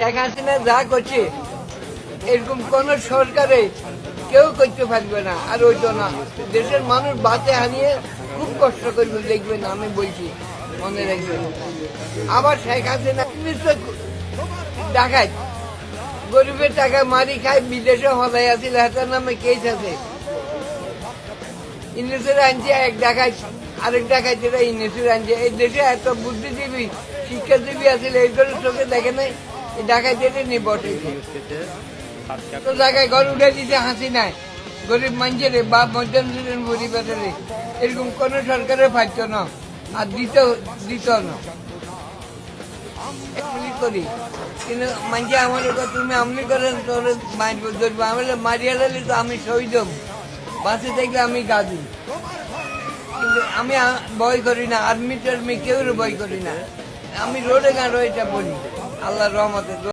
শেখ হাসিনা যা করছে এরকম কোন সরকারে কেউ করতে পারবে না, আর ওইটা না। দেশের মানুষ বাতে হানিয়ে খুব কষ্ট করবে, দেখবেন। আমি বলছি, মনে রাখবেন। আবার শেখ হাসিনা দেখায় গরিবের টাকা মারি খায়, বিদেশে হলাই আছে, হাতার নামে কেস আছে। ইংলিশের আনছে এক দেখায়, আরেক দেখায় যেটা ইংলিশের আনছে। এই দেশে এত বুদ্ধিজীবী শিক্ষাজীবী আছে, এইগুলো চোখে দেখে নাই। এই ঢাকায় যেতে নিয়ে বসেছে তো জায়গায় ঘর উঠে দিতে হাসি নাই গরিব মানুষের বা মধ্যম শ্রেণীর পরিবারের। এরকম কোন সরকারের পাইত না, আর দিত না। করি কিন্তু মানুষে আমার তুমি আমলি করেন তোর ধরবো, আমি মারিয়া লালি তো আমি শহীদ হব, বাসে দেখলে আমি গাদি। কিন্তু আমি ভয় করি না, আর্মি টার্মি কেউ ভয় করি না। আমি রোডে গান এটা বলি, আল্লাহর রহমতে।